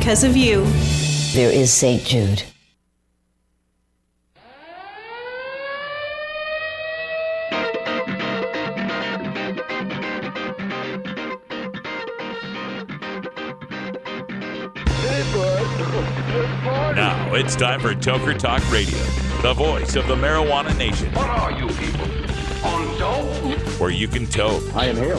Because of you. There is St. Jude. Now it's time for Toker Talk Radio, the voice of the marijuana nation. What are you people? On dope? Where you can toke. I inhale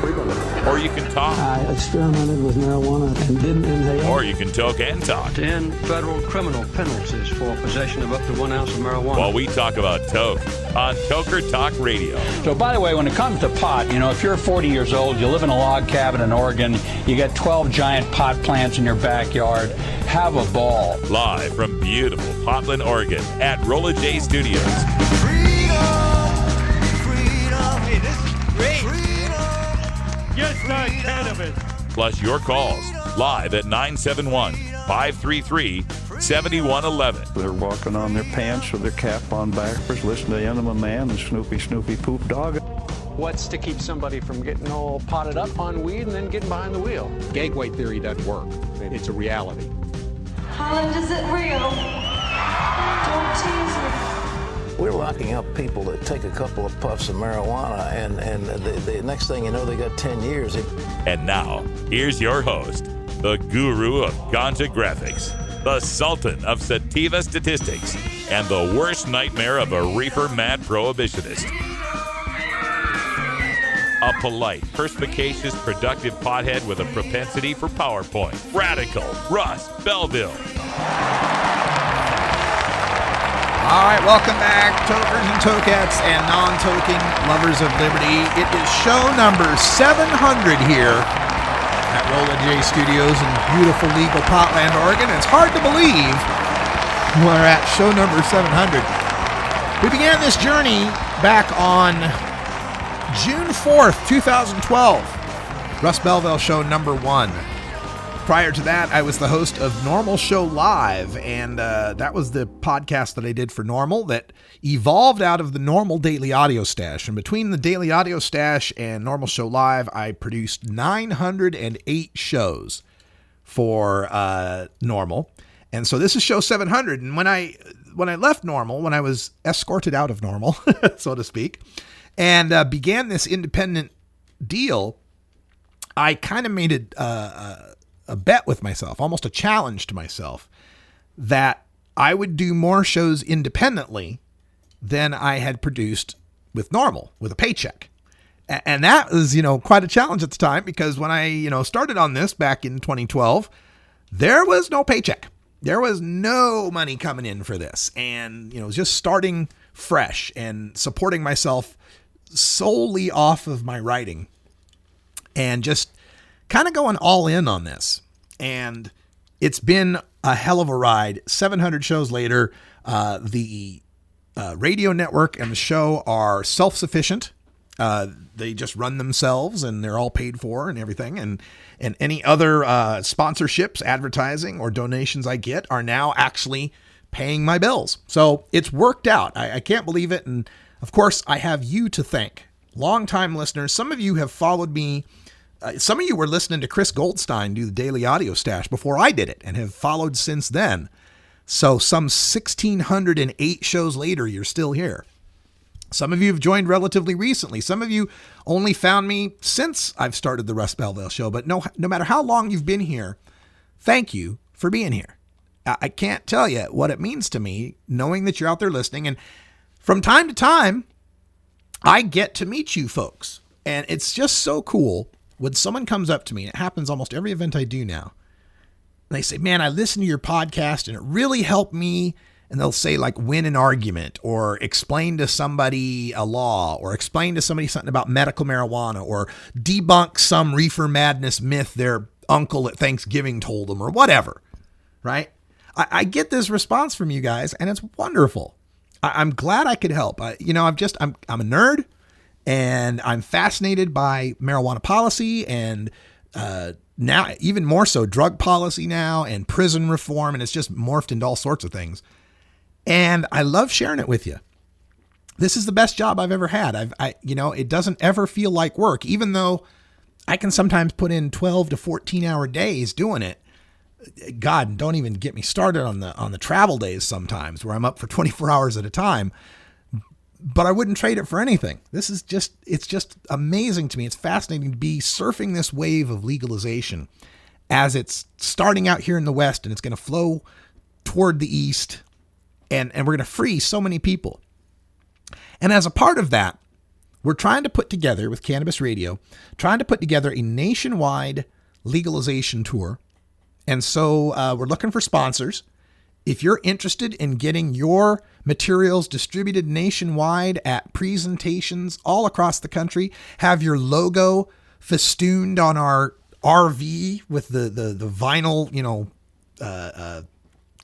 frequently. Or you can talk. I experimented with marijuana and didn't inhale. Or you can toke and talk. 10 federal criminal penalties for possession of up to 1 ounce of marijuana. While we talk about toke on Toker Talk Radio. So, by the way, when it comes to pot, if you're 40 years old, you live in a log cabin in Oregon, you got 12 giant pot plants in your backyard, have a ball. Live from beautiful Portland, Oregon at Rolla J Studios. Hey, this is great. Just not cannabis. Plus your calls live at 971-533-7111. They're walking on their pants with their cap on backwards, listening to Enema Man and Snoopy Poop Dog. What's to keep somebody from getting all potted up on weed and then getting behind the wheel? Gateway theory doesn't work. It's a reality. Holland, is it real? Don't tease me. We're locking up people that take a couple of puffs of marijuana, and the next thing you know, they got 10 years. And now, here's your host, the guru of ganja graphics, the sultan of sativa statistics, and the worst nightmare of a reefer mad prohibitionist. A polite, perspicacious, productive pothead with a propensity for PowerPoint. Radical Russ Belville. All right, welcome back, tokers and tokettes and non-toking lovers of liberty. It is show number 700 here at Rolla J Studios in beautiful legal Portland, Oregon. It's hard to believe we're at show number 700. We began this journey back on June 4th, 2012. Russ Belville show number 1. Prior to that, I was the host of Normal Show Live, and that was the podcast that I did for Normal that evolved out of the Normal Daily Audio Stash. And between the Daily Audio Stash and Normal Show Live, I produced 908 shows for Normal. And so this is show 700. And when I left Normal, when I was escorted out of Normal, so to speak, and began this independent deal, I kind of made it a bet with myself, almost a challenge to myself, that I would do more shows independently than I had produced with Normal, with a paycheck. And that was, quite a challenge at the time, because when I, started on this back in 2012, there was no paycheck. There was no money coming in for this. And, just starting fresh and supporting myself solely off of my writing and just kind of going all in on this. And it's been a hell of a ride. 700 shows later, the radio network and the show are self-sufficient. They just run themselves and they're all paid for and everything. And any other sponsorships, advertising, or donations I get are now actually paying my bills. So it's worked out. I can't believe it. And of course, I have you to thank. Longtime listeners. Some of you have followed me. Some of you were listening to Chris Goldstein do the Daily Audio Stash before I did it and have followed since then. So some 1,608 shows later, you're still here. Some of you have joined relatively recently. Some of you only found me since I've started the Russ Belville Show. But no matter how long you've been here, thank you for being here. I can't tell you what it means to me knowing that you're out there listening. And from time to time, I get to meet you folks. And it's just so cool when someone comes up to me, and it happens almost every event I do now, and they say, man, I listened to your podcast and it really helped me. And they'll say, like, win an argument or explain to somebody a law or explain to somebody something about medical marijuana or debunk some reefer madness myth their uncle at Thanksgiving told them or whatever, right? I get this response from you guys and it's wonderful. I'm glad I could help. I'm a nerd. And I'm fascinated by marijuana policy and now even more so drug policy now and prison reform. And it's just morphed into all sorts of things. And I love sharing it with you. This is the best job I've ever had. It doesn't ever feel like work, even though I can sometimes put in 12 to 14 hour days doing it. God, don't even get me started on the travel days sometimes where I'm up for 24 hours at a time. But I wouldn't trade it for anything. It's just amazing to me. It's fascinating to be surfing this wave of legalization as it's starting out here in the West, and it's going to flow toward the East, and we're going to free so many people. And as a part of that, we're trying to put together, with Cannabis Radio, a nationwide legalization tour. And so we're looking for sponsors. If you're interested in getting your materials distributed nationwide at presentations all across the country, have your logo festooned on our RV with the vinyl,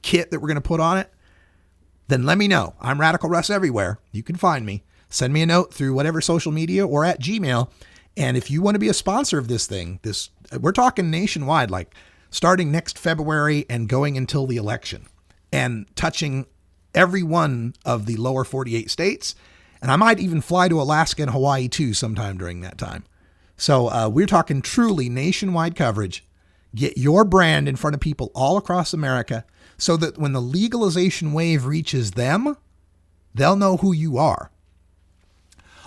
kit that we're going to put on it, then let me know. I'm Radical Russ everywhere. You can find me. Send me a note through whatever social media or at Gmail. And if you want to be a sponsor of this thing, we're talking nationwide, like starting next February and going until the election, and touching every one of the lower 48 states. And I might even fly to Alaska and Hawaii too sometime during that time. So we're talking truly nationwide coverage. Get your brand in front of people all across America so that when the legalization wave reaches them, they'll know who you are.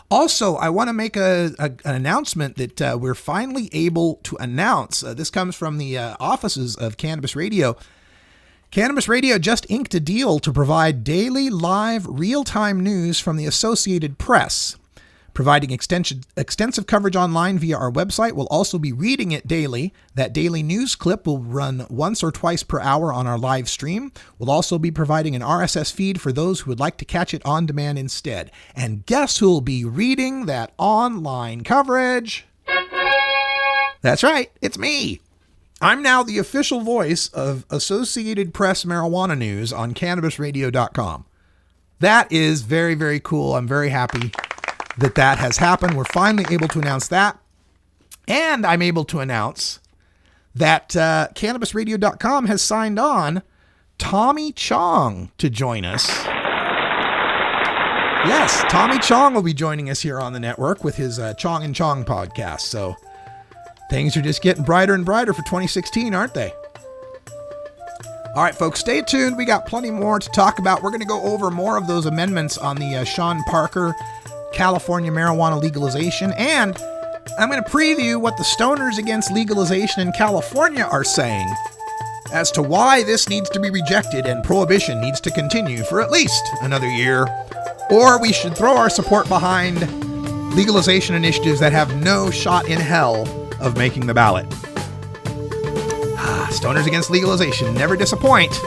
Also, I want to make an announcement that we're finally able to announce. This comes from the offices of Cannabis Radio. Cannabis Radio just inked a deal to provide daily live real-time news from the Associated Press. Providing extensive coverage online via our website. We'll also be reading it daily. That daily news clip will run once or twice per hour on our live stream. We'll also be providing an RSS feed for those who would like to catch it on demand instead. And guess who'll be reading that online coverage? That's right, it's me. I'm now the official voice of Associated Press marijuana news on CannabisRadio.com. That is very, very cool. I'm very happy that has happened. We're finally able to announce that. And I'm able to announce that CannabisRadio.com has signed on Tommy Chong to join us. Yes, Tommy Chong will be joining us here on the network with his Chong and Chong podcast. So things are just getting brighter and brighter for 2016, aren't they? All right, folks, stay tuned. We got plenty more to talk about. We're going to go over more of those amendments on the Sean Parker California marijuana legalization, and I'm going to preview what the stoners against legalization in California are saying as to why this needs to be rejected and prohibition needs to continue for at least another year, or we should throw our support behind legalization initiatives that have no shot in hell of making the ballot. Stoners against legalization never disappoint.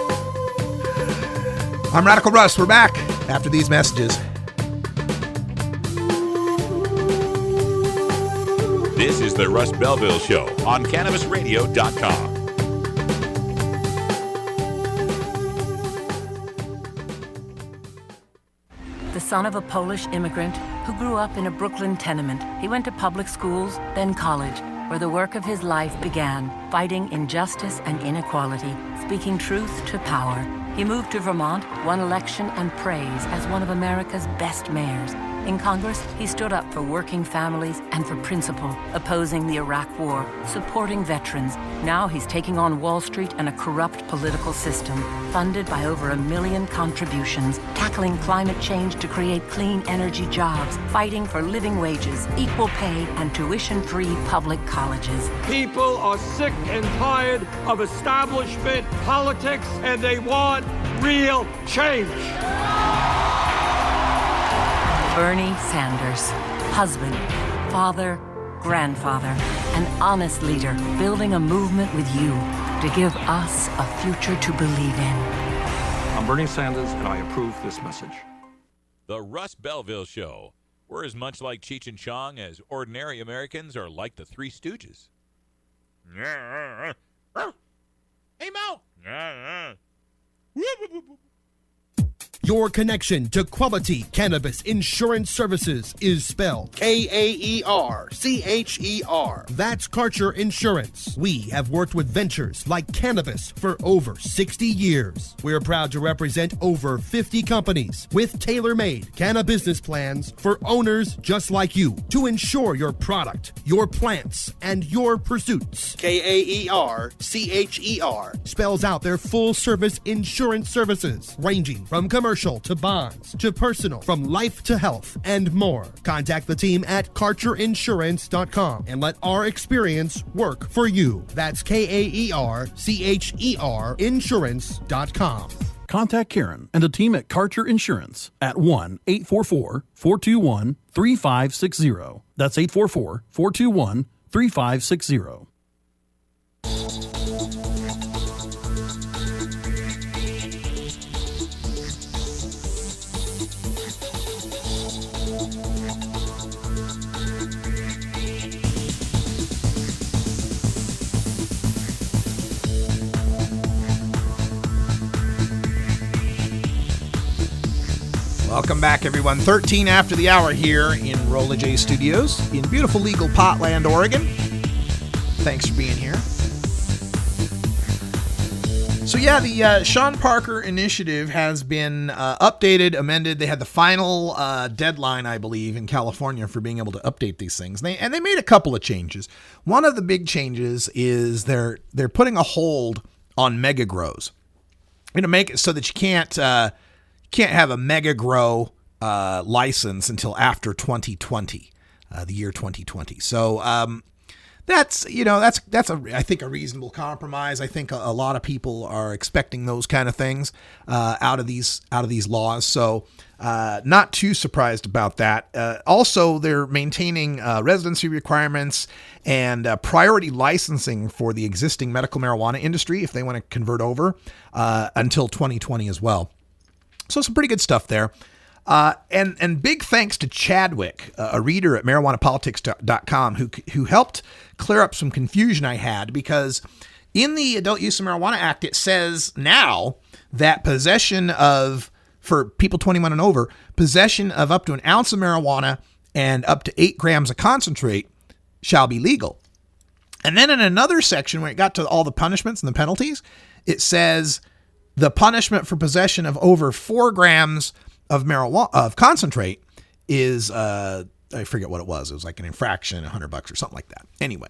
I'm Radical Russ. We're back after these messages. This is the Russ Belville Show on CannabisRadio.com. The son of a Polish immigrant who grew up in a Brooklyn tenement, he went to public schools, then college, where the work of his life began, fighting injustice and inequality, speaking truth to power. He moved to Vermont, won election and praise as one of America's best mayors. In Congress, he stood up for working families and for principle, opposing the Iraq War, supporting veterans. Now he's taking on Wall Street and a corrupt political system, funded by over 1 million contributions, tackling climate change to create clean energy jobs, fighting for living wages, equal pay, and tuition-free public colleges. People are sick and tired of establishment politics, and they want real change. Bernie Sanders, husband, father, grandfather, an honest leader, building a movement with you to give us a future to believe in. I'm Bernie Sanders, and I approve this message. The Russ Belville Show. We're as much like Cheech and Chong as ordinary Americans are like the Three Stooges. Hey, Mo! Your connection to quality cannabis insurance services is spelled Kaercher. That's Karcher Insurance. We have worked with ventures like cannabis for over 60 years. We're proud to represent over 50 companies with tailor-made cannabis plans for owners just like you to insure your product, your plants, and your pursuits. Kaercher spells out their full-service insurance services, ranging from commercial to bonds to personal, from life to health, and more. Contact the team at KarcherInsurance.com and let our experience work for you. That's Kaercher Insurance.com. Contact Karen and the team at Karcher Insurance at 1-844-421-3560. That's 844-421-3560. Welcome back, everyone. 13 after the hour here in Rolla J Studios in beautiful legal Potland, Oregon. Thanks for being here. So yeah, the Sean Parker initiative has been updated, amended. They had the final deadline, I believe, in California for being able to update these things. They made a couple of changes. One of the big changes is they're putting a hold on mega grows. Going to make it so that you can't have a mega grow license until after 2020, the year 2020. So that's I think a reasonable compromise. I think a lot of people are expecting those kind of things out of these laws. So not too surprised about that. Also, they're maintaining residency requirements and priority licensing for the existing medical marijuana industry if they want to convert over until 2020 as well. So some pretty good stuff there. And big thanks to Chadwick, a reader at marijuanapolitics.com who helped clear up some confusion I had, because in the Adult Use of Marijuana Act, it says now that possession of, for people 21 and over, possession of up to an ounce of marijuana and up to 8 grams of concentrate shall be legal. And then in another section where it got to all the punishments and the penalties, it says the punishment for possession of over 4 grams of marijuana of concentrate is I forget what it was. It was like an infraction, $100 or something like that. Anyway,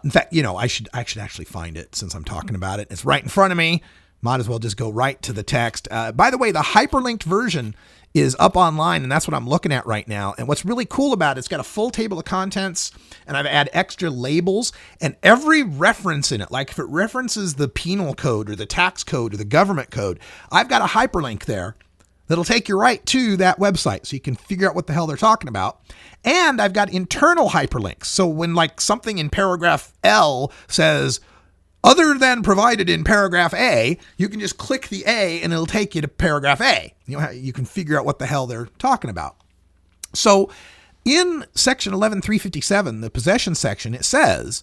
in fact, I should actually find it since I'm talking about it. It's right in front of me. Might as well just go right to the text. By the way, the hyperlinked version is up online, and that's what I'm looking at right now. And what's really cool about it, it's got a full table of contents, and I've added extra labels, and every reference in it, like if it references the penal code or the tax code or the government code, I've got a hyperlink there that'll take you right to that website so you can figure out what the hell they're talking about. And I've got internal hyperlinks. So when like something in paragraph L says, other than provided in paragraph A, you can just click the A and it'll take you to paragraph A. You can figure out what the hell they're talking about. So in section 11.357, the possession section, it says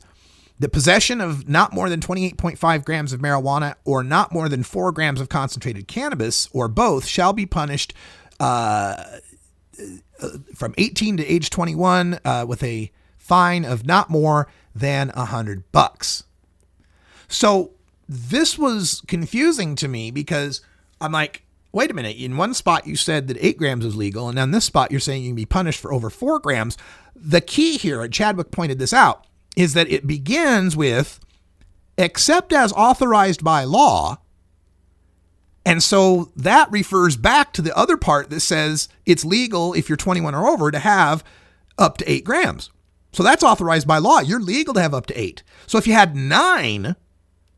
the possession of not more than 28.5 grams of marijuana or not more than 4 grams of concentrated cannabis or both shall be punished from 18 to age 21 with a fine of not more than $100. So this was confusing to me because I'm like, wait a minute. In one spot, you said that 8 grams is legal. And on this spot, you're saying you can be punished for over 4 grams. The key here, and Chadwick pointed this out, is that it begins with except as authorized by law. And so that refers back to the other part that says it's legal if you're 21 or over to have up to 8 grams. So that's authorized by law. You're legal to have up to 8. So if you had 9,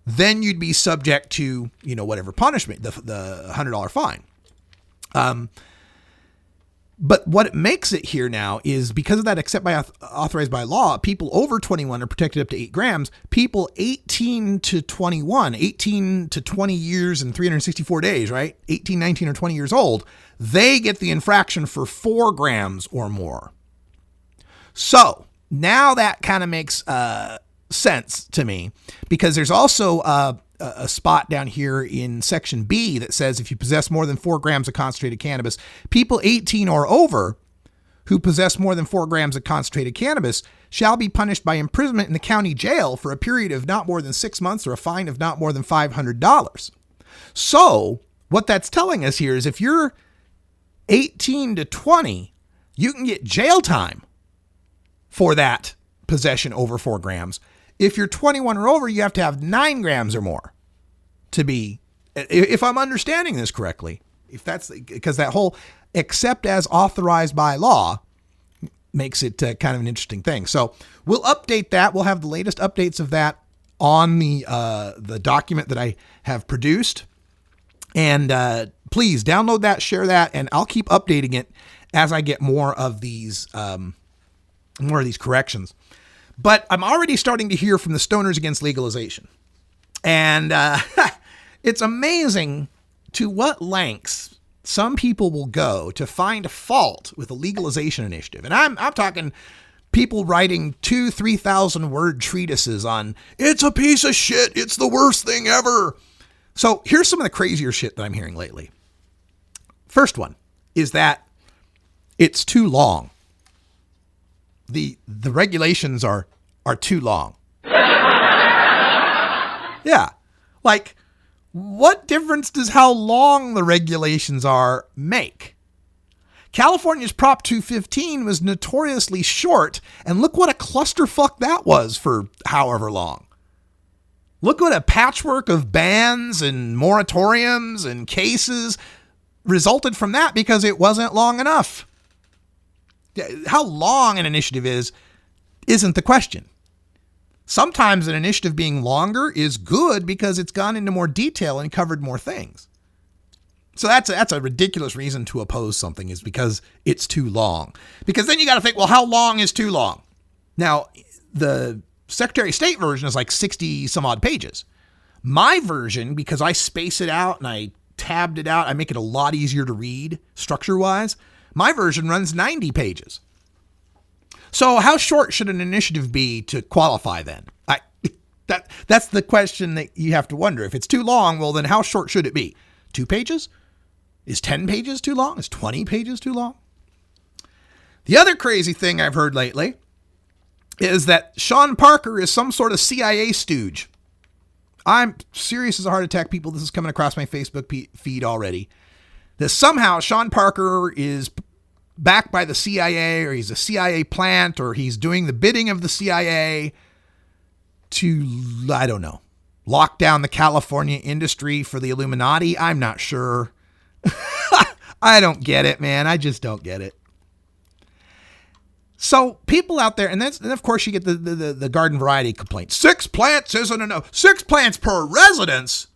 then you'd be subject to, whatever punishment, the $100 fine. But what it makes it here now is because of that except by authorized by law, people over 21 are protected up to 8 grams. People 18 to 21, 18 to 20 years and 364 days, right? 18, 19, or 20 years old, they get the infraction for 4 grams or more. So now that kind of makes sense to me, because there's also a spot down here in section B that says if you possess more than 4 grams of concentrated cannabis, people 18 or over who possess more than 4 grams of concentrated cannabis shall be punished by imprisonment in the county jail for a period of not more than 6 months or a fine of not more than $500. So what that's telling us here is if you're 18 to 20, you can get jail time for that possession over 4 grams. If you're 21 or over, you have to have 9 grams or more to be, if I'm understanding this correctly, if that's because that whole except as authorized by law makes it kind of an interesting thing. So we'll update that. We'll have the latest updates of that on the document that I have produced. And please download that, share that, and I'll keep updating it as I get more of these corrections. But I'm already starting to hear from the stoners against legalization. And it's amazing to what lengths some people will go to find fault with a legalization initiative. And I'm talking people writing 2,000-3,000 word treatises on, it's a piece of shit, it's the worst thing ever. So here's some of the crazier shit that I'm hearing lately. First one is that it's too long. The regulations are too long. Yeah. Like, what difference does how long the regulations are make? California's Prop 215 was notoriously short, and look what a clusterfuck that was for however long. Look what a patchwork of bans and moratoriums and cases resulted from that because it wasn't long enough. How long an initiative isn't the question. Sometimes an initiative being longer is good because it's gone into more detail and covered more things. So that's a ridiculous reason to oppose something, is because it's too long. Because then you got to think, well, how long is too long? Now, the Secretary of State version is like 60 some odd pages. My version, because I space it out and I tabbed it out, I make it a lot easier to read structure wise. My version runs 90 pages. So how short should an initiative be to qualify then? That's the question that you have to wonder. If it's too long, well, then how short should it be? 2 pages? Is 10 pages too long? Is 20 pages too long? The other crazy thing I've heard lately is that Sean Parker is some sort of CIA stooge. I'm serious as a heart attack, people. This is coming across my Facebook feed already. That somehow Sean Parker is backed by the CIA, or he's a CIA plant, or he's doing the bidding of the CIA to, I don't know, lock down the California industry for the Illuminati. I'm not sure. I don't get it, man. I just don't get it. So people out there, and then of course you get the garden variety complaint. 6 plants isn't enough. 6 plants per residence.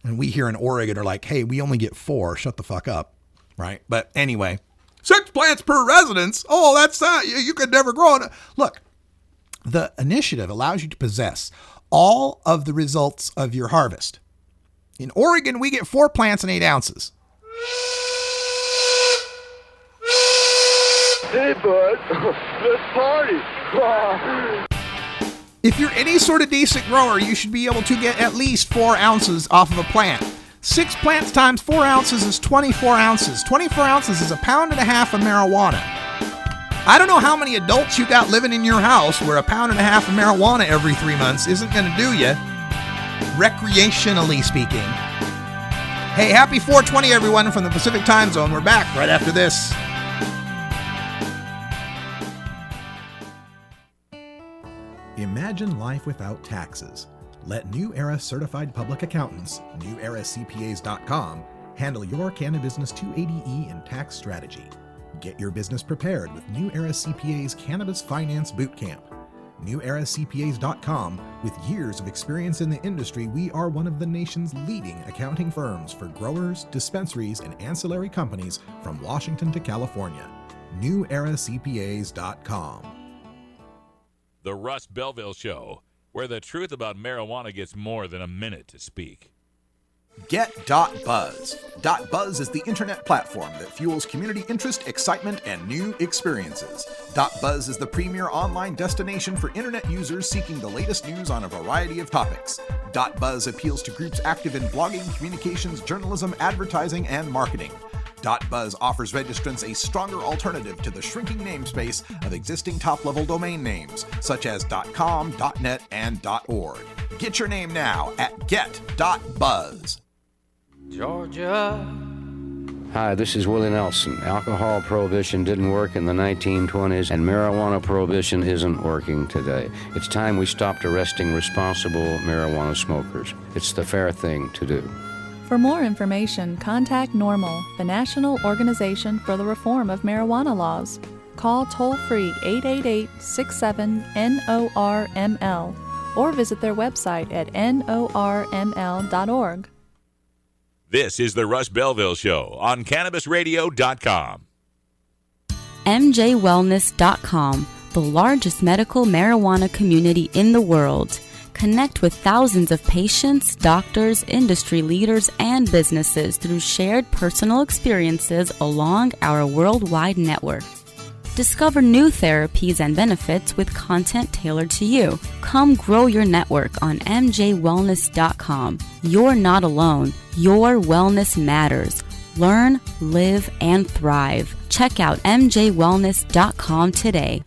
And we here in Oregon are like, hey, we only get 4. Shut the fuck up. Right? But anyway, 6 plants per residence. Oh, that's that. You could never grow it. Look, the initiative allows you to possess all of the results of your harvest. In Oregon, we get 4 plants and 8 ounces. Hey, bud. Let's party. If you're any sort of decent grower, you should be able to get at least 4 ounces off of a plant. 6 plants times 4 ounces is 24 ounces. 24 ounces is 1.5 pounds of marijuana. I don't know how many adults you got living in your house where 1.5 pounds of marijuana every 3 months isn't going to do you, recreationally speaking. Hey, happy 420, everyone, from the Pacific Time Zone. We're back right after this. Imagine life without taxes. Let New Era Certified Public Accountants, NewEraCPAs.com, handle your Cannabusiness 280E and tax strategy. Get your business prepared with New Era CPA's Cannabis Finance Bootcamp. NewEraCPAs.com, with years of experience in the industry, we are one of the nation's leading accounting firms for growers, dispensaries, and ancillary companies from Washington to California. NewEraCPAs.com. The Russ Belville Show, where the truth about marijuana gets more than a minute to speak. Get.Buzz. .Buzz is the internet platform that fuels community interest, excitement, and new experiences. .Buzz is the premier online destination for internet users seeking the latest news on a variety of topics. .Buzz appeals to groups active in blogging, communications, journalism, advertising, and marketing. .Buzz offers registrants a stronger alternative to the shrinking namespace of existing top-level domain names, such as .com, .net, and .org. Get your name now at get.buzz. Georgia. Hi, this is Willie Nelson. Alcohol prohibition didn't work in the 1920s, and marijuana prohibition isn't working today. It's time we stopped arresting responsible marijuana smokers. It's the fair thing to do. For more information, contact NORML, the National Organization for the Reform of Marijuana Laws. Call toll-free 888-67-NORML or visit their website at norml.org. This is the Russ Belville Show on CannabisRadio.com. MJWellness.com, the largest medical marijuana community in the world. Connect with thousands of patients, doctors, industry leaders, and businesses through shared personal experiences along our worldwide network. Discover new therapies and benefits with content tailored to you. Come grow your network on MJWellness.com. You're not alone. Your wellness matters. Learn, live, and thrive. Check out MJWellness.com today.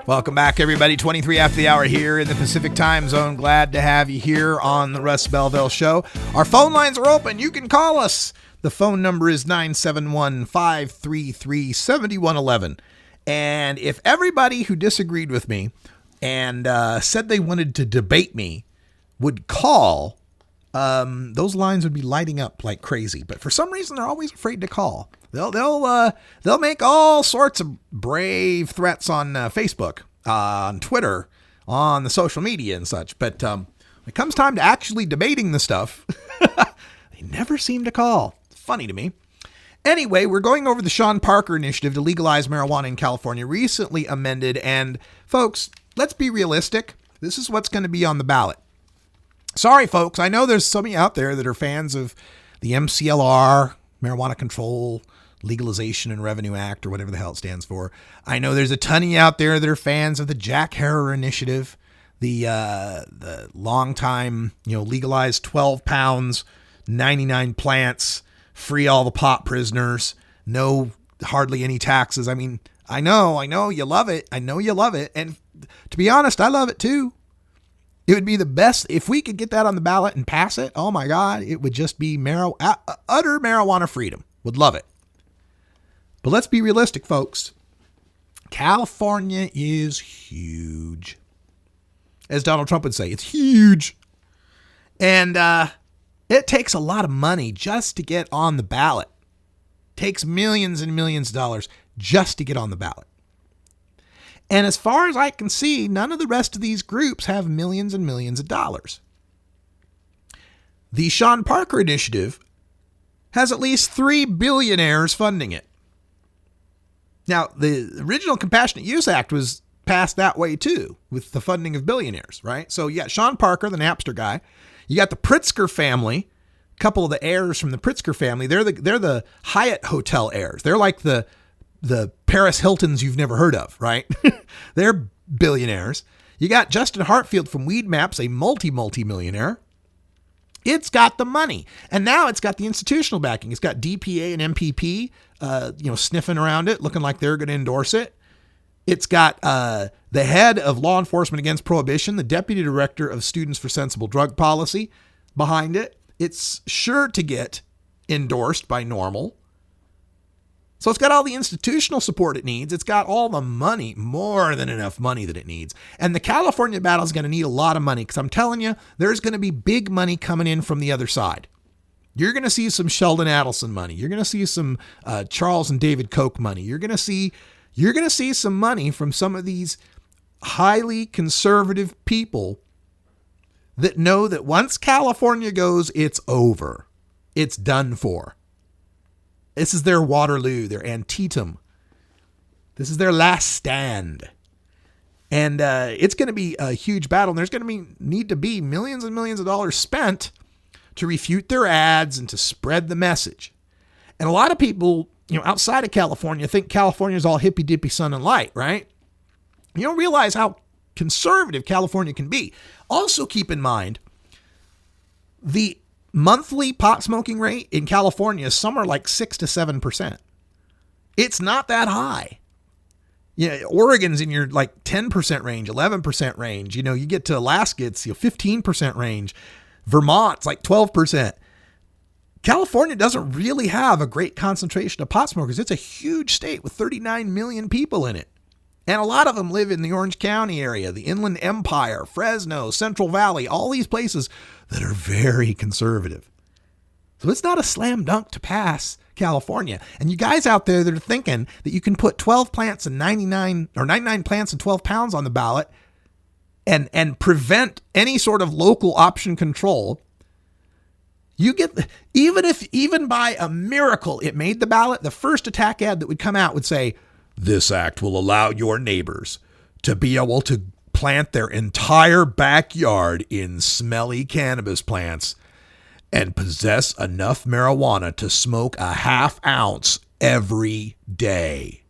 Welcome back, everybody. 23 after the hour here in the Pacific Time Zone. Glad to have you here on the Russ Belville Show. Our phone lines are open. You can call us. The phone number is 971-533-7111. And if everybody who disagreed with me and said they wanted to debate me would call, those lines would be lighting up like crazy. But for some reason, they're always afraid to call. They'll make all sorts of brave threats on Facebook, on Twitter, on the social media and such. But when it comes time to actually debating the stuff, they never seem to call. It's funny to me. Anyway, we're going over the Sean Parker initiative to legalize marijuana in California, recently amended. And folks, let's be realistic. This is what's going to be on the ballot. Sorry, folks. I know there's some of you out there that are fans of the MCLR, Marijuana Control, Legalization and Revenue Act, or whatever the hell it stands for. I know there's a ton of you out there that are fans of the Jack Harrer initiative, the long time, legalized 12 pounds, 99 plants, free all the pot prisoners, no hardly any taxes. I mean, I know you love it. I know you love it. And to be honest, I love it too. It would be the best if we could get that on the ballot and pass it. Oh my God, it would just be utter marijuana freedom. Would love it. But let's be realistic, folks. California is huge. As Donald Trump would say, it's huge. And it takes a lot of money just to get on the ballot. It takes millions and millions of dollars just to get on the ballot. And as far as I can see, none of the rest of these groups have millions and millions of dollars. The Sean Parker initiative has at least 3 billionaires funding it. Now, the original Compassionate Use Act was passed that way too, with the funding of billionaires, right? So you got Sean Parker, the Napster guy. You got the Pritzker family, a couple of the heirs from the Pritzker family. They're the Hyatt Hotel heirs. They're like the Paris Hiltons you've never heard of, right? They're billionaires. You got Justin Hartfield from Weed Maps, a multi-millionaire. It's got the money. And now it's got the institutional backing. It's got DPA and MPP, sniffing around it, looking like they're going to endorse it. It's got the head of Law Enforcement Against Prohibition, the deputy director of Students for Sensible Drug Policy behind it. It's sure to get endorsed by NORML. So it's got all the institutional support it needs. It's got all the money, more than enough money that it needs. And the California battle is going to need a lot of money because I'm telling you, there's going to be big money coming in from the other side. You're going to see some Sheldon Adelson money. You're going to see some Charles and David Koch money. You're going to see some money from some of these highly conservative people that know that once California goes, it's over. It's done for. This is their Waterloo, their Antietam. This is their last stand. And it's going to be a huge battle. And there's going to need to be millions and millions of dollars spent to refute their ads and to spread the message. And a lot of people, outside of California think California is all hippy dippy sun and light, right? You don't realize how conservative California can be. Also keep in mind, the monthly pot smoking rate in California is somewhere like 6 to 7%. It's not that high. Oregon's in your like 10% range, 11% range. You get to Alaska, it's 15% range. Vermont's like 12%. California doesn't really have a great concentration of pot smokers. It's a huge state with 39 million people in it. And a lot of them live in the Orange County area, the Inland Empire, Fresno, Central Valley, all these places that are very conservative. So it's not a slam dunk to pass California. And you guys out there that are thinking that you can put 12 plants and 99 plants and 12 pounds on the ballot and prevent any sort of local option control, you get, even by a miracle it made the ballot, the first attack ad that would come out would say, "This act will allow your neighbors to be able to plant their entire backyard in smelly cannabis plants and possess enough marijuana to smoke a half ounce every day."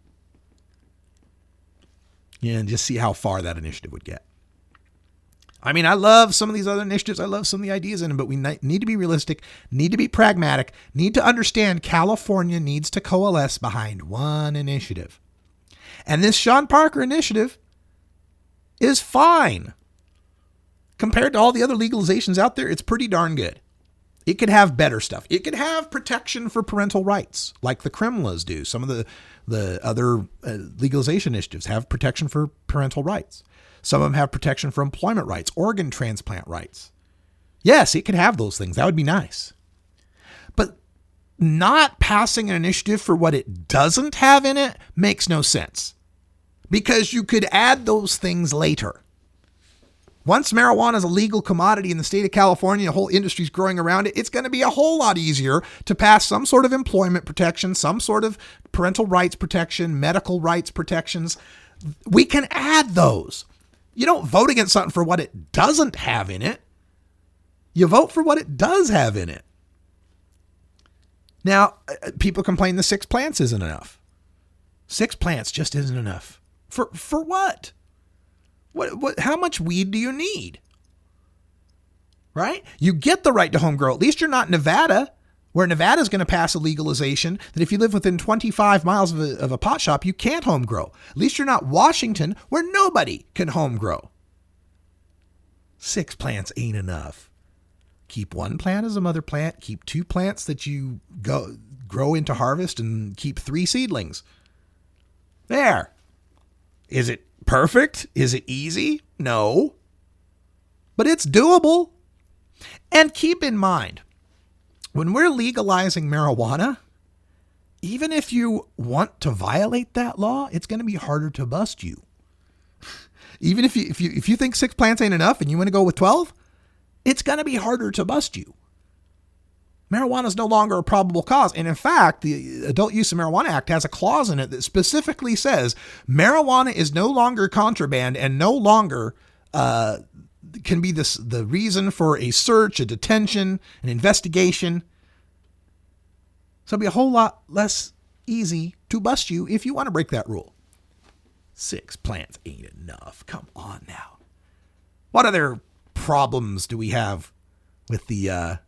And just see how far that initiative would get. I mean, I love some of these other initiatives. I love some of the ideas in them, but we need to be realistic, need to be pragmatic, need to understand California needs to coalesce behind one initiative. And this Sean Parker initiative is fine. Compared to all the other legalizations out there, it's pretty darn good. It could have better stuff. It could have protection for parental rights, like the Kremlas do. Some of the other legalization initiatives have protection for parental rights. Some of them have protection for employment rights, organ transplant rights. Yes, it could have those things. That would be nice. But not passing an initiative for what it doesn't have in it makes no sense. Because you could add those things later. Once marijuana is a legal commodity in the state of California, the whole industry's growing around it, it's going to be a whole lot easier to pass some sort of employment protection, some sort of parental rights protection, medical rights protections. We can add those. You don't vote against something for what it doesn't have in it. You vote for what it does have in it. Now, people complain the 6 plants isn't enough. 6 plants just isn't enough. For what? What? How much weed do you need? Right? You get the right to home grow. At least you're not Nevada, where Nevada is going to pass a legalization that if you live within 25 miles of a pot shop, you can't home grow. At least you're not Washington, where nobody can home grow. 6 plants ain't enough. Keep 1 plant as a mother plant. Keep 2 plants that you grow into harvest, and keep 3 seedlings. There. Is it perfect? Is it easy? No. But it's doable. And keep in mind, when we're legalizing marijuana, even if you want to violate that law, it's going to be harder to bust you. Even if you think 6 plants ain't enough and you want to go with 12, it's going to be harder to bust you. Marijuana is no longer a probable cause. And in fact, the Adult Use of Marijuana Act has a clause in it that specifically says marijuana is no longer contraband and no longer can be the reason for a search, a detention, an investigation. So it'll be a whole lot less easy to bust you if you want to break that rule. 6 plants ain't enough. Come on now. What other problems do we have with the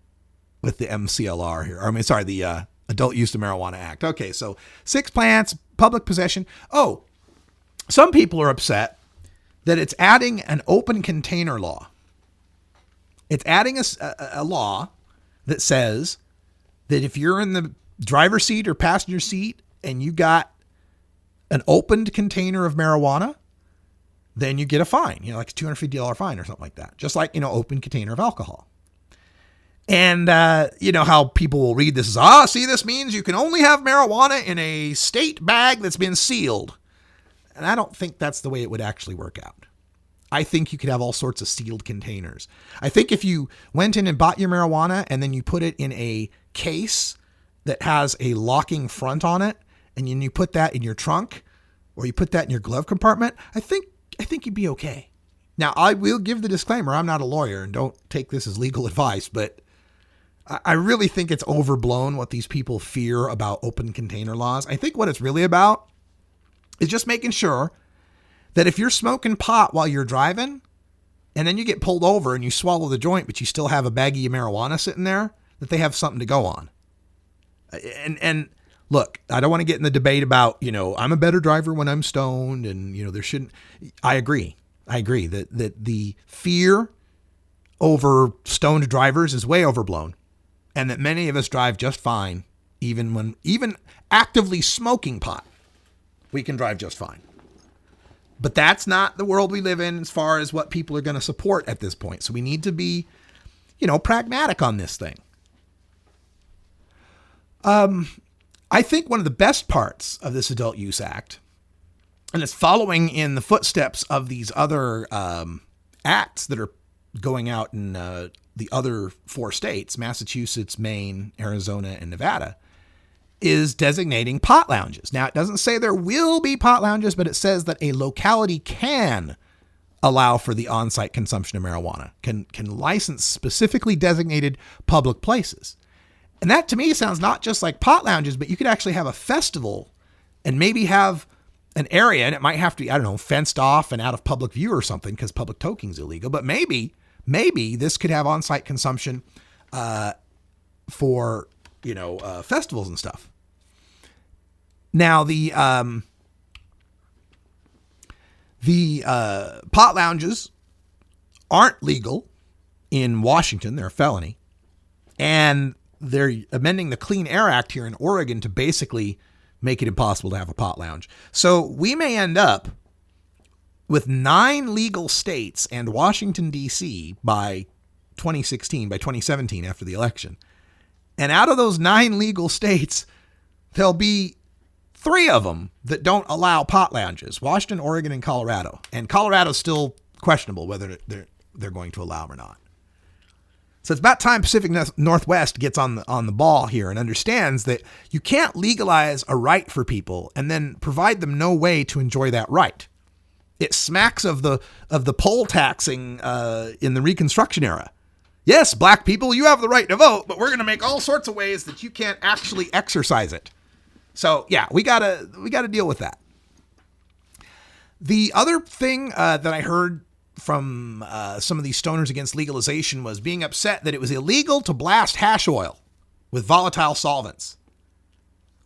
MCLR here? The Adult Use of Marijuana Act. Okay, so 6 plants, public possession. Oh, some people are upset that it's adding an open container law. It's adding a law that says that if you're in the driver's seat or passenger seat and you got an opened container of marijuana, then you get a fine, like a $250 fine or something like that. Just like, open container of alcohol. And how people will read this as, this means you can only have marijuana in a state bag that's been sealed. And I don't think that's the way it would actually work out. I think you could have all sorts of sealed containers. I think if you went in and bought your marijuana and then you put it in a case that has a locking front on it, and then you put that in your trunk or you put that in your glove compartment, I think think you'd be okay. Now, I will give the disclaimer, I'm not a lawyer and don't take this as legal advice, but I really think it's overblown what these people fear about open container laws. I think what it's really about is just making sure that if you're smoking pot while you're driving and then you get pulled over and you swallow the joint, but you still have a baggie of marijuana sitting there, that they have something to go on. And look, I don't want to get in the debate about, I'm a better driver when I'm stoned and, there shouldn't. I agree that the fear over stoned drivers is way overblown and that many of us drive just fine. Even actively smoking pot, we can drive just fine. But that's not the world we live in as far as what people are going to support at this point. So we need to be, pragmatic on this thing. I think one of the best parts of this Adult Use Act, and it's following in the footsteps of these other acts that are going out in the other 4 states, Massachusetts, Maine, Arizona, and Nevada, is designating pot lounges. Now, it doesn't say there will be pot lounges, but it says that a locality can allow for the on-site consumption of marijuana, can license specifically designated public places. And that to me sounds not just like pot lounges, but you could actually have a festival and maybe have an area, and it might have to be, fenced off and out of public view or something because public toking is illegal. But maybe this could have on-site consumption for, festivals and stuff. Now, the pot lounges aren't legal in Washington. They're a felony. And they're amending the Clean Air Act here in Oregon to basically make it impossible to have a pot lounge. So we may end up with 9 legal states and Washington, D.C. by 2017, after the election. And out of those 9 legal states, there'll be 3 of them that don't allow pot lounges: Washington, Oregon, and Colorado. And Colorado's still questionable whether they're going to allow them or not. So it's about time Pacific Northwest gets on the ball here and understands that you can't legalize a right for people and then provide them no way to enjoy that right. It smacks of the poll taxing in the Reconstruction era. Yes, black people, you have the right to vote, but we're going to make all sorts of ways that you can't actually exercise it. So yeah, we gotta deal with that. The other thing that I heard from some of these stoners against legalization was being upset that it was illegal to blast hash oil with volatile solvents.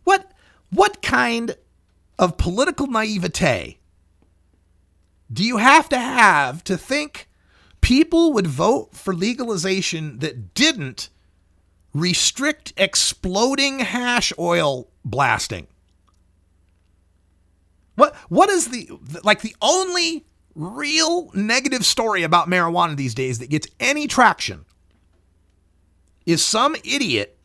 What kind of political naivete do you have to think people would vote for legalization that didn't restrict exploding hash oil blasting? What is the only real negative story about marijuana these days that gets any traction is some idiot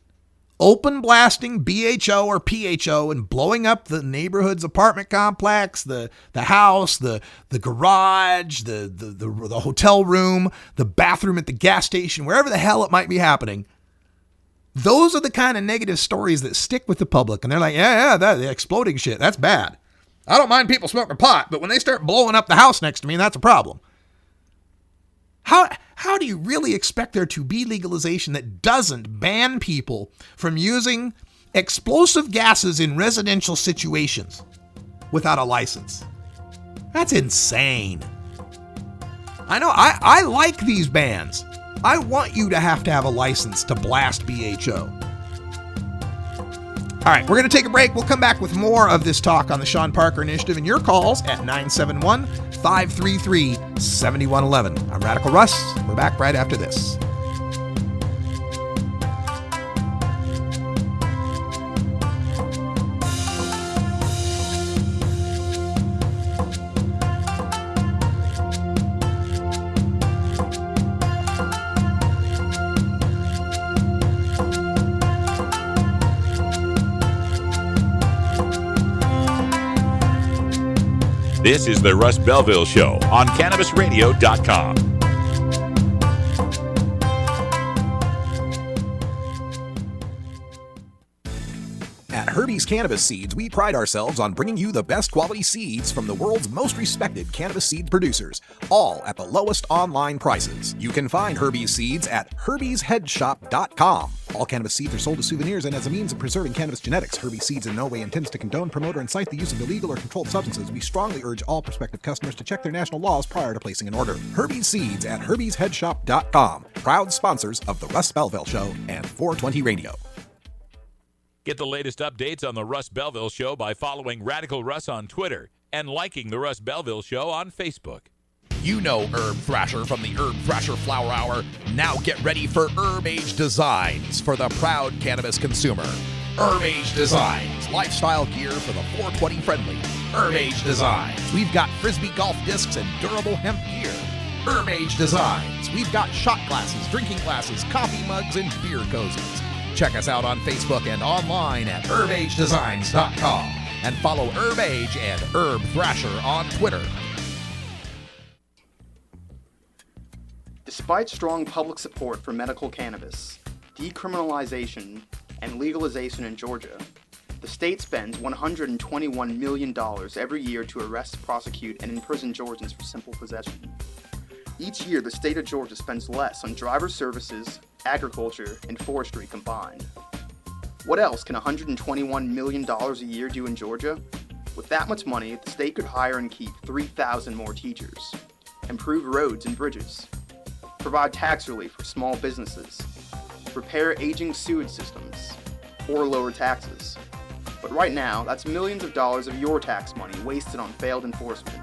open blasting BHO or PHO and blowing up the neighborhood's apartment complex, the house, the garage, the hotel room, the bathroom at the gas station, wherever the hell it might be happening. Those are the kind of negative stories that stick with the public. And they're like, the exploding shit, that's bad. I don't mind people smoking pot, but when they start blowing up the house next to me, that's a problem. How do you really expect there to be legalization that doesn't ban people from using explosive gases in residential situations without a license? That's insane. I know, I like these bans. I want you to have a license to blast BHO. All right, we're going to take a break. We'll come back with more of this talk on the Sean Parker Initiative and your calls at 971-533-7111. I'm Radical Russ. We're back right after this. This is the Russ Belville Show on CannabisRadio.com. At Herbie's Cannabis Seeds, we pride ourselves on bringing you the best quality seeds from the world's most respected cannabis seed producers, all at the lowest online prices. You can find Herbie's Seeds at herbiesheadshop.com. All cannabis seeds are sold as souvenirs and as a means of preserving cannabis genetics. Herbie's Seeds in no way intends to condone, promote, or incite the use of illegal or controlled substances. We strongly urge all prospective customers to check their national laws prior to placing an order. Herbie's Seeds at herbiesheadshop.com. Proud sponsors of the Russ Belville Show and 420 Radio. Get the latest updates on the Russ Belville Show by following Radical Russ on Twitter and liking the Russ Belville Show on Facebook. You know Herb Thrasher from the Herb Thrasher Flower Hour. Now get ready for Herb Age Designs for the proud cannabis consumer. Herb Age Designs, lifestyle gear for the 420 friendly. Herb Age Designs, we've got Frisbee golf discs and durable hemp gear. Herb Age Designs, we've got shot glasses, drinking glasses, coffee mugs, and beer cozies. Check us out on Facebook and online at herbagedesigns.com. And follow Herb Age and Herb Thrasher on Twitter. Despite strong public support for medical cannabis, decriminalization, and legalization in Georgia, the state spends $121 million every year to arrest, prosecute, and imprison Georgians for simple possession. Each year, the state of Georgia spends less on driver services, agriculture, and forestry combined. What else can $121 million a year do in Georgia? With that much money, the state could hire and keep 3,000 more teachers, improve roads and bridges, provide tax relief for small businesses, repair aging sewage systems, or lower taxes. But right now, that's millions of dollars of your tax money wasted on failed enforcement.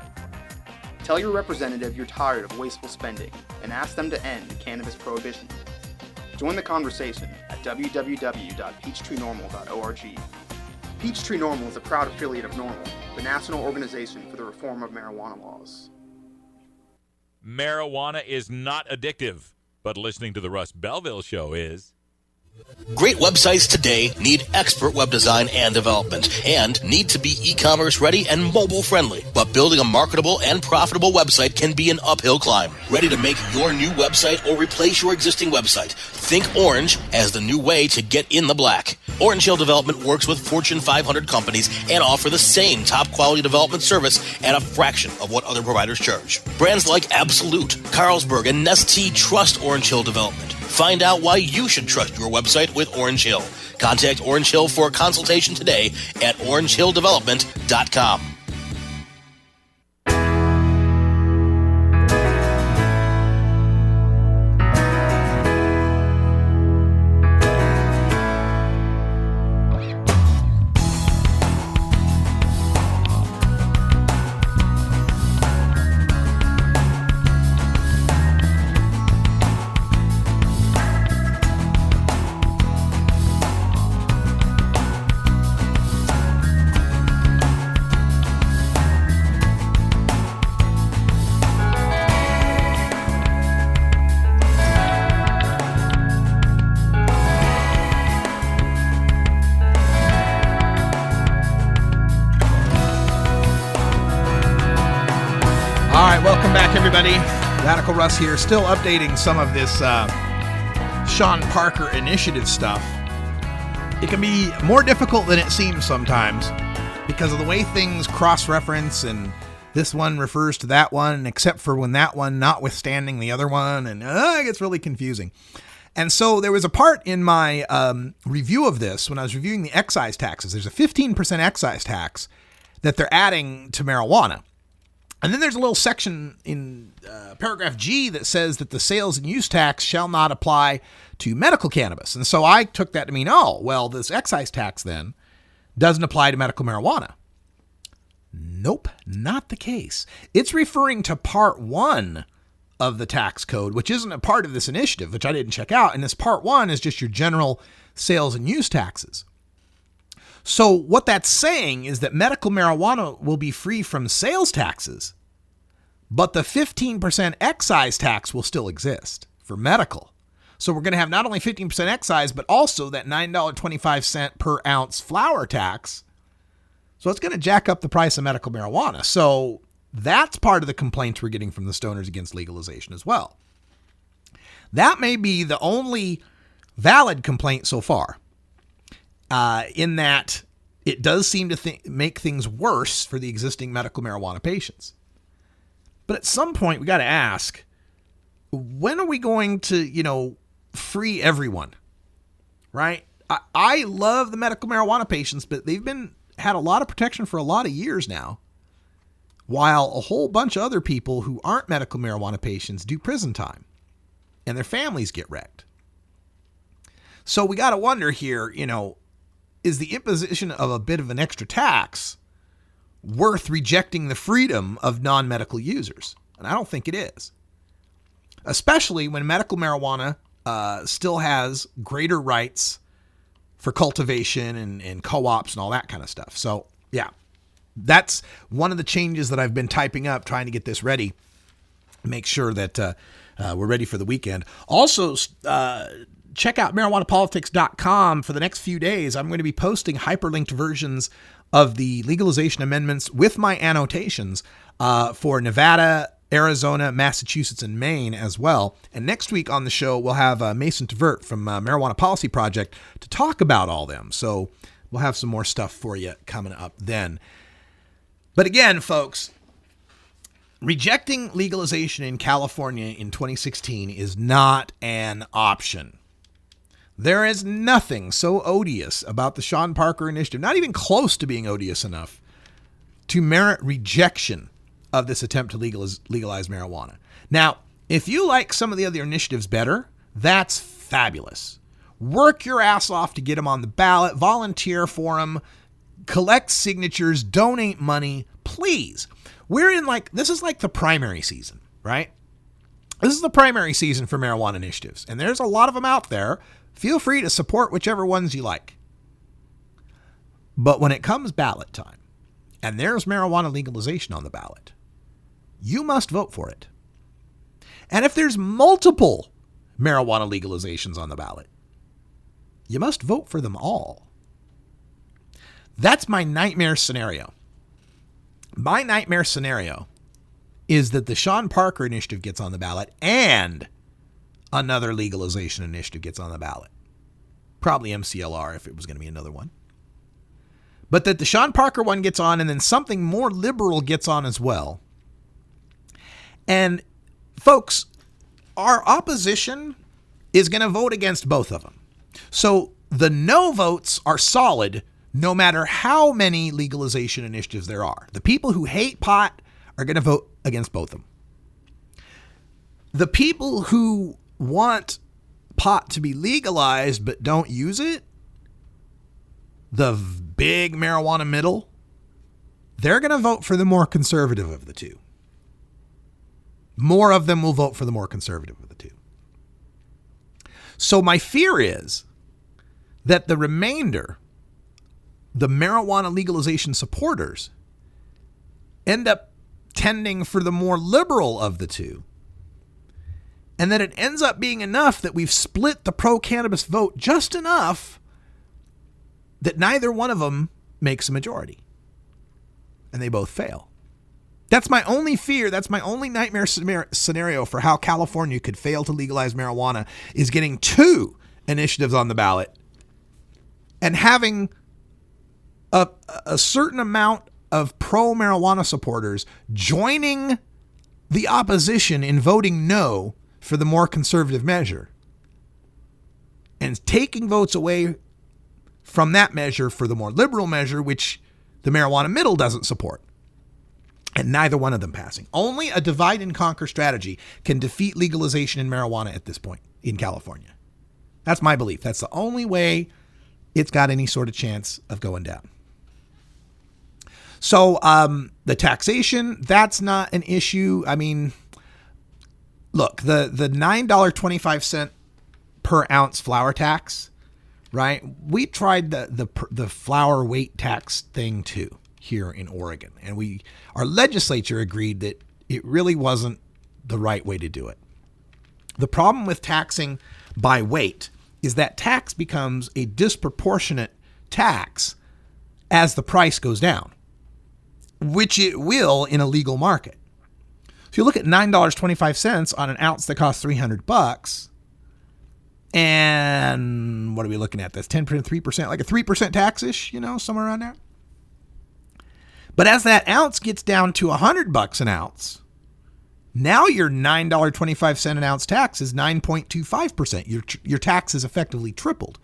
Tell your representative you're tired of wasteful spending and ask them to end cannabis prohibition. Join the conversation at www.peachtreenormal.org. Peachtree Normal is a proud affiliate of NORML, the National Organization for the Reform of Marijuana Laws. Marijuana is not addictive, but listening to the Russ Belville Show is. Great websites today need expert web design and development and need to be e-commerce ready and mobile friendly. But building a marketable and profitable website can be an uphill climb. Ready to make your new website or replace your existing website? Think Orange as the new way to get in the black. Orange Hill Development works with Fortune 500 companies and offer the same top quality development service at a fraction of what other providers charge. Brands like Absolute, Carlsberg, and Nestea trust Orange Hill Development. Find out why you should trust your website with Orange Hill. Contact Orange Hill for a consultation today at orangehilldevelopment.com. Everybody, Radical Russ here, still updating some of this Sean Parker initiative stuff. It can be more difficult than it seems sometimes because of the way things cross-reference, and this one refers to that one, except for when that one notwithstanding the other one, and it gets really confusing. And so there was a part in my review of this when I was reviewing the excise taxes. There's a 15% excise tax that they're adding to marijuana. And then there's a little section in paragraph G that says that the sales and use tax shall not apply to medical cannabis. And so I took that to mean, oh, well, this excise tax then doesn't apply to medical marijuana. Nope, not the case. It's referring to part 1 of the tax code, which isn't a part of this initiative, which I didn't check out. And this part 1 is just your general sales and use taxes. So what that's saying is that medical marijuana will be free from sales taxes, but the 15% excise tax will still exist for medical. So we're going to have not only 15% excise, but also that $9.25 per ounce flower tax. So it's going to jack up the price of medical marijuana. So that's part of the complaints we're getting from the stoners against legalization as well. That may be the only valid complaint so far. In that it does seem to make things worse for the existing medical marijuana patients. But at some point, we got to ask, when are we going to, free everyone? Right? I love the medical marijuana patients, but they've had a lot of protection for a lot of years now, while a whole bunch of other people who aren't medical marijuana patients do prison time, and their families get wrecked. So we got to wonder here, is the imposition of a bit of an extra tax worth rejecting the freedom of non-medical users? And I don't think it is. Especially when medical marijuana still has greater rights for cultivation and co-ops and all that kind of stuff. So, yeah, that's one of the changes that I've been typing up, trying to get this ready. Make sure that we're ready for the weekend. Also, check out marijuanapolitics.com for the next few days. I'm going to be posting hyperlinked versions of the legalization amendments with my annotations for Nevada, Arizona, Massachusetts, and Maine as well. And next week on the show, we'll have Mason Tvert from Marijuana Policy Project to talk about all them. So we'll have some more stuff for you coming up then. But again, folks, rejecting legalization in California in 2016 is not an option. There is nothing so odious about the Sean Parker initiative, not even close to being odious enough to merit rejection of this attempt to legalize marijuana. Now, if you like some of the other initiatives better, that's fabulous. Work your ass off to get them on the ballot, volunteer for them, collect signatures, donate money, please. This is like the primary season, right? This is the primary season for marijuana initiatives, and there's a lot of them out there. Feel free to support whichever ones you like. But when it comes ballot time, and there's marijuana legalization on the ballot, you must vote for it. And if there's multiple marijuana legalizations on the ballot, you must vote for them all. That's my nightmare scenario. My nightmare scenario is that the Sean Parker initiative gets on the ballot and another legalization initiative gets on the ballot. Probably MCLR if it was going to be another one. But that the Sean Parker one gets on and then something more liberal gets on as well. And folks, our opposition is going to vote against both of them. So the no votes are solid no matter how many legalization initiatives there are. The people who hate pot are going to vote against both of them. The people who want pot to be legalized but don't use it, the big marijuana middle, they're going to vote for the more conservative of the two. More of them will vote for the more conservative of the two. So my fear is that the remainder, the marijuana legalization supporters, end up tending for the more liberal of the two. And that it ends up being enough that we've split the pro-cannabis vote just enough that neither one of them makes a majority. And they both fail. That's my only fear. That's my only nightmare scenario for how California could fail to legalize marijuana, is getting two initiatives on the ballot and having a certain amount of pro-marijuana supporters joining the opposition in voting no for the more conservative measure and taking votes away from that measure for the more liberal measure, which the marijuana middle doesn't support. And neither one of them passing. Only a divide and conquer strategy can defeat legalization in marijuana at this point in California. That's my belief. That's the only way it's got any sort of chance of going down. So the taxation, that's not an issue. I mean, look, the $9.25 per ounce flour tax, right? We tried the flour weight tax thing too here in Oregon, and our legislature agreed that it really wasn't the right way to do it. The problem with taxing by weight is that tax becomes a disproportionate tax as the price goes down, which it will in a legal market. So you look at $9.25 on an ounce that costs $300, And what are we looking at? That's 10%, 3%, like a 3% tax-ish, somewhere around there. But as that ounce gets down to $100 an ounce, now your $9.25 an ounce tax is 9.25%. Your tax is effectively tripled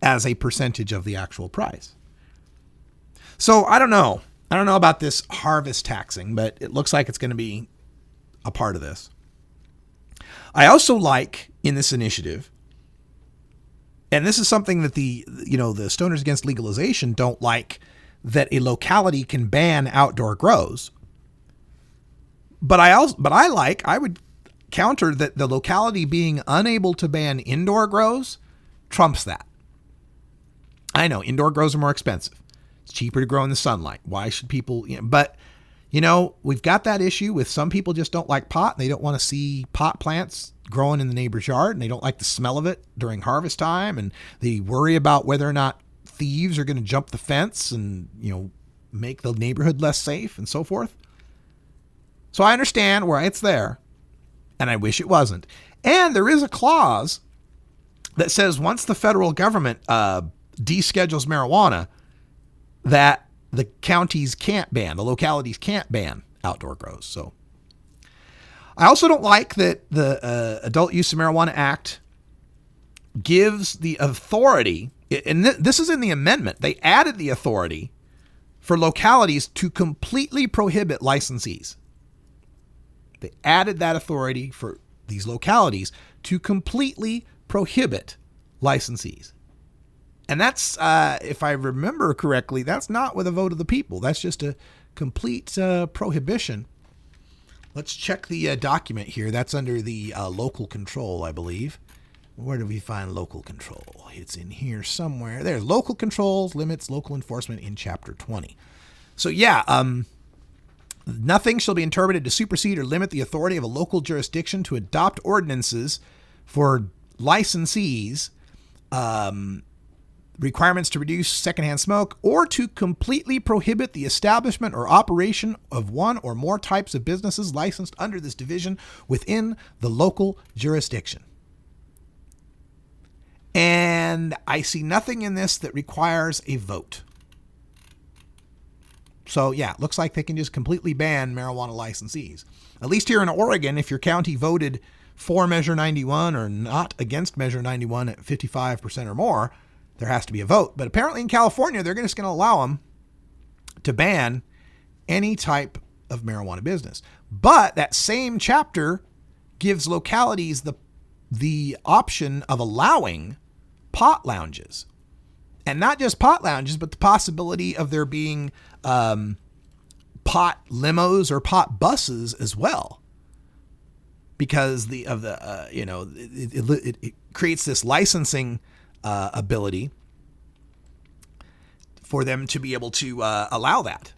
as a percentage of the actual price. So I don't know. I don't know about this harvest taxing, but it looks like it's going to be a part of this. I also like in this initiative, and this is something that the Stoners Against Legalization don't like, that a locality can ban outdoor grows. But I would counter that the locality being unable to ban indoor grows trumps that. I know indoor grows are more expensive. It's cheaper to grow in the sunlight. Why should people, but we've got that issue with some people just don't like pot. And they don't want to see pot plants growing in the neighbor's yard, and they don't like the smell of it during harvest time. And they worry about whether or not thieves are going to jump the fence and, make the neighborhood less safe and so forth. So I understand why it's there, and I wish it wasn't. And there is a clause that says once the federal government deschedules marijuana, that the counties can't ban, the localities can't ban outdoor grows. So I also don't like that the Adult Use of Marijuana Act gives the authority, and this is in the amendment, they added the authority for localities to completely prohibit licensees. They added that authority for these localities to completely prohibit licensees. And that's, if I remember correctly, that's not with a vote of the people. That's just a complete prohibition. Let's check the document here. That's under the local control, I believe. Where do we find local control? It's in here somewhere. There's local controls, limits, local enforcement in Chapter 20. So yeah, nothing shall be interpreted to supersede or limit the authority of a local jurisdiction to adopt ordinances for licensees, requirements to reduce secondhand smoke, or to completely prohibit the establishment or operation of one or more types of businesses licensed under this division within the local jurisdiction. And I see nothing in this that requires a vote. So yeah, it looks like they can just completely ban marijuana licensees. At least here in Oregon, if your county voted for Measure 91 or not against Measure 91 at 55% or more, there has to be a vote. But apparently in California, they're just going to allow them to ban any type of marijuana business. But that same chapter gives localities the option of allowing pot lounges. And not just pot lounges, but the possibility of there being pot limos or pot buses as well. Because it creates this licensing ability for them to be able to allow that.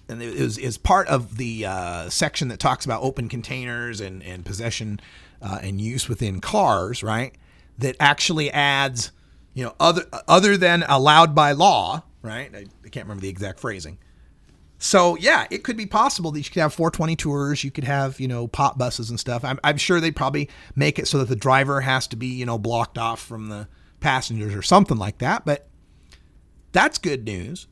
And it is part of the section that talks about open containers and possession and use within cars, right? That actually adds, other than allowed by law, right? I can't remember the exact phrasing. So yeah, it could be possible that you could have 420 tours. You could have, pot buses and stuff. I'm sure they probably make it so that the driver has to be, blocked off from the passengers or something like that. But that's good news.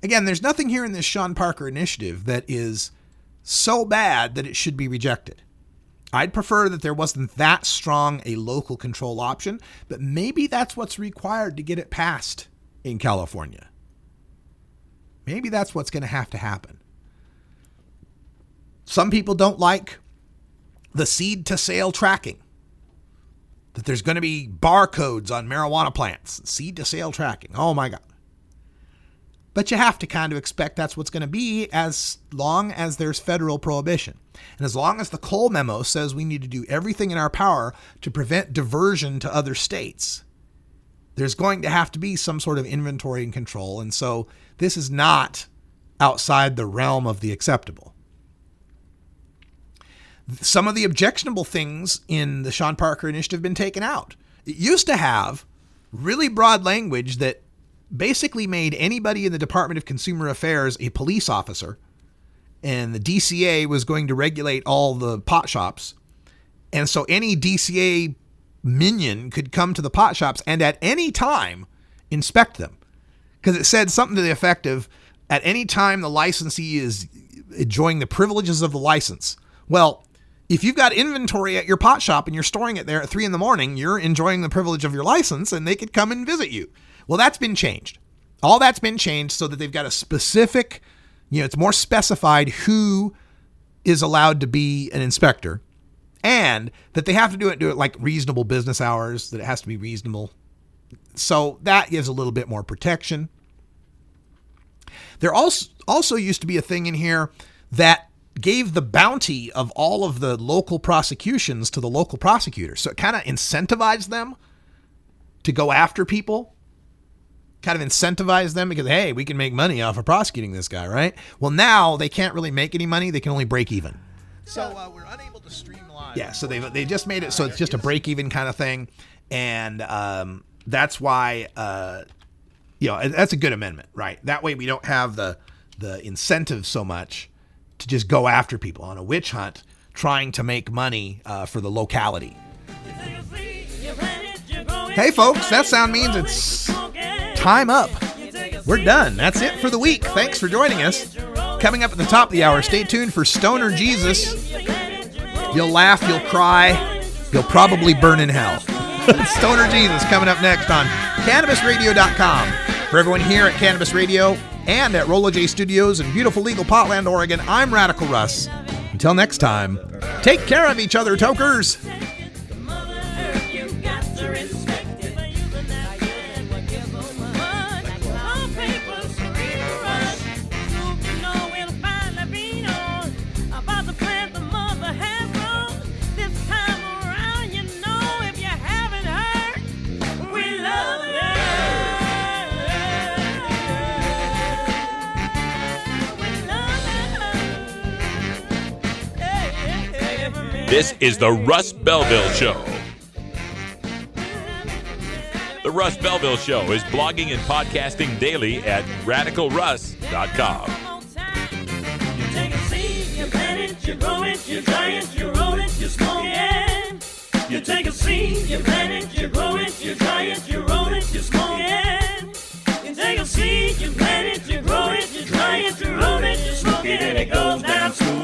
Again, there's nothing here in this Sean Parker initiative that is so bad that it should be rejected. I'd prefer that there wasn't that strong a local control option, but maybe that's what's required to get it passed in California. Maybe that's what's going to have to happen. Some people don't like the seed to sale tracking, that there's going to be barcodes on marijuana plants, seed to sale tracking. Oh my God. But you have to kind of expect that's what's going to be as long as there's federal prohibition. And as long as the Cole memo says we need to do everything in our power to prevent diversion to other states, there's going to have to be some sort of inventory and control. And so this is not outside the realm of the acceptable. Some of the objectionable things in the Sean Parker initiative have been taken out. It used to have really broad language that basically made anybody in the Department of Consumer Affairs a police officer, and the DCA was going to regulate all the pot shops, And so any DCA minion could come to the pot shops and at any time inspect them. Because it said something to the effect of, at any time the licensee is enjoying the privileges of the license. Well, if you've got inventory at your pot shop and you're storing it there at 3 a.m, you're enjoying the privilege of your license and they could come and visit you. Well, that's been changed. All that's been changed so that they've got a specific, it's more specified who is allowed to be an inspector, and that they have to do it like reasonable business hours, that it has to be reasonable. So that gives a little bit more protection. There also used to be a thing in here that gave the bounty of all of the local prosecutions to the local prosecutors. So it kind of incentivized them to go after people, kind of incentivized them because, hey, we can make money off of prosecuting this guy, right? Well, now they can't really make any money. They can only break even. So we're unable to stream live. Yeah, so they just made it so it's just a break even kind of thing. And that's why, that's a good amendment, right? That way we don't have the incentive so much to just go after people on a witch hunt trying to make money for the locality. Hey, folks, that sound means it's time up. We're done. That's it for the week. Thanks for joining us. Coming up at the top of the hour, stay tuned for Stoner Jesus. You'll laugh, you'll cry, you'll probably burn in hell. Stoner Jesus coming up next on CannabisRadio.com. For everyone here at Cannabis Radio and at Rolla J Studios in beautiful legal Portland, Oregon, I'm Radical Russ. Until next time, take care of each other, tokers. This is the Russ Belville Show. The Russ Belville Show is blogging and podcasting daily at RadicalRuss.com. You take a seed, you plant it, you grow it, you dry it, you roll it, you smoke it. You take a seed, you plant it, you grow it, you dry it, you roll it, you smoke it. You take a seed, you plant it, you grow it, you dry it, you roll it, you smoke it, and it goes down smooth.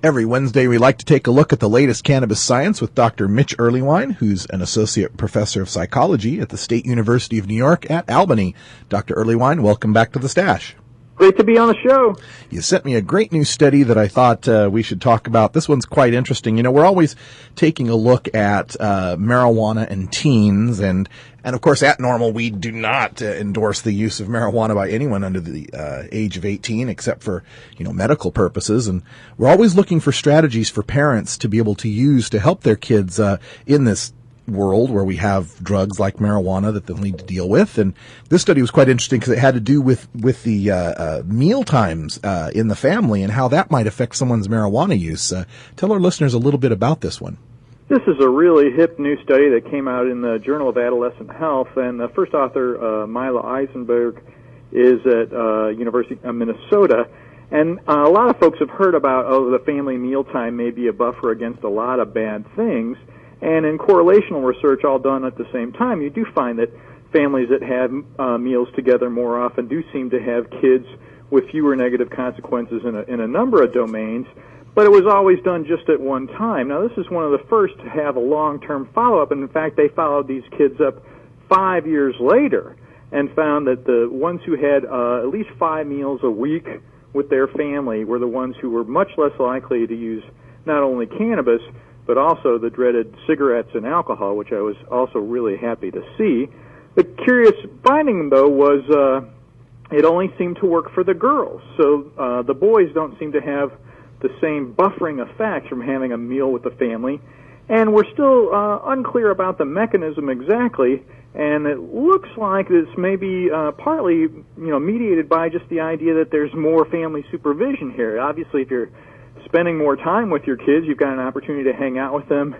Every Wednesday, we like to take a look at the latest cannabis science with Dr. Mitch Earlywine, who's an associate professor of psychology at the State University of New York at Albany. Dr. Earlywine, welcome back to the Stash. Great to be on the show. You sent me a great new study that I thought we should talk about. This one's quite interesting. We're always taking a look at marijuana and teens, and of course, at Normal, we do not endorse the use of marijuana by anyone under the age of 18, except for, medical purposes. And we're always looking for strategies for parents to be able to use to help their kids in this world where we have drugs like marijuana that they'll need to deal with. And this study was quite interesting because it had to do with the meal times in the family and how that might affect someone's marijuana use. Tell our listeners a little bit about this one. This is a really hip new study that came out in the Journal of Adolescent Health, and the first author, Mila Eisenberg, is at University of Minnesota. And a lot of folks have heard about, the family mealtime may be a buffer against a lot of bad things. And in correlational research all done at the same time, you do find that families that have meals together more often do seem to have kids with fewer negative consequences in a number of domains. But it was always done just at one time. Now, this is one of the first to have a long-term follow-up, and in fact, they followed these kids up 5 years later and found that the ones who had at least 5 meals a week with their family were the ones who were much less likely to use not only cannabis, but also the dreaded cigarettes and alcohol, which I was also really happy to see. The curious finding, though, was it only seemed to work for the girls. So the boys don't seem to have the same buffering effects from having a meal with the family. And we're still unclear about the mechanism exactly, and it looks like this may be partly, mediated by just the idea that there's more family supervision here. Obviously, if you're spending more time with your kids, you've got an opportunity to hang out with them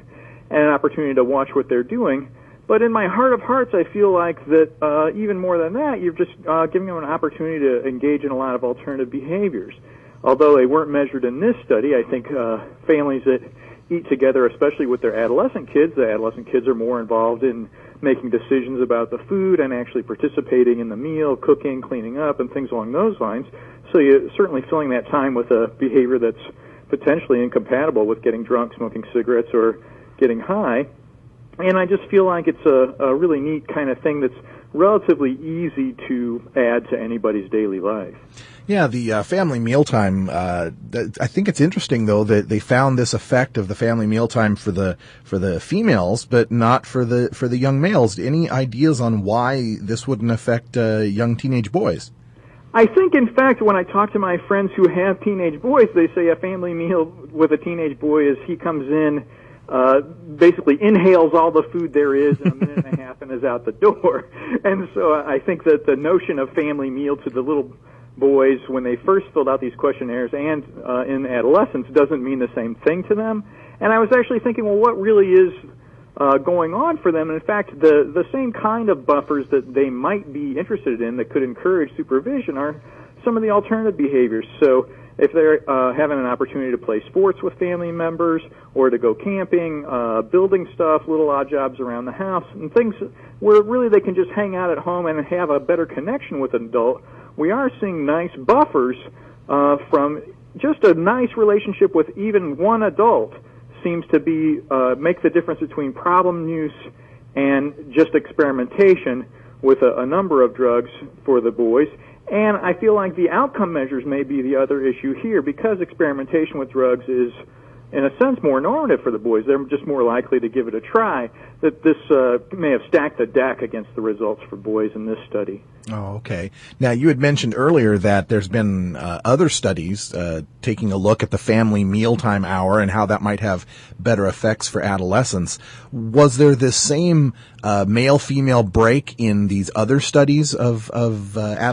and an opportunity to watch what they're doing. But in my heart of hearts, I feel like that even more than that, you're just giving them an opportunity to engage in a lot of alternative behaviors. Although they weren't measured in this study, I think families that eat together, especially with their adolescent kids. The adolescent kids are more involved in making decisions about the food and actually participating in the meal, cooking, cleaning up, and things along those lines. So you're certainly filling that time with a behavior that's potentially incompatible with getting drunk, smoking cigarettes, or getting high. And I just feel like it's a really neat kind of thing that's relatively easy to add to anybody's daily life. Yeah, the family mealtime. I think it's interesting though that they found this effect of the family mealtime for the females, but not for the young males. Any ideas on why this wouldn't affect young teenage boys? I think, in fact, when I talk to my friends who have teenage boys, they say a family meal with a teenage boy is he comes in, basically inhales all the food there is in a minute and a half and is out the door. And so I think that the notion of family meal to the little boys when they first filled out these questionnaires and in adolescence doesn't mean the same thing to them. And I was actually thinking, well, what really is going on for them? And in fact, the same kind of buffers that they might be interested in that could encourage supervision are some of the alternative behaviors. So if they're having an opportunity to play sports with family members or to go camping, building stuff, little odd jobs around the house, and things where really they can just hang out at home and have a better connection with an adult, we are seeing nice buffers from just a nice relationship with even one adult seems to be make the difference between problem use and just experimentation with a number of drugs for the boys. And I feel like the outcome measures may be the other issue here, because experimentation with drugs is, in a sense, more normative for the boys. They're just more likely to give it a try. That this may have stacked the deck against the results for boys in this study. Oh, okay. Now, you had mentioned earlier that there's been other studies taking a look at the family mealtime hour and how that might have better effects for adolescents. Was there this same male-female break in these other studies of adolescents?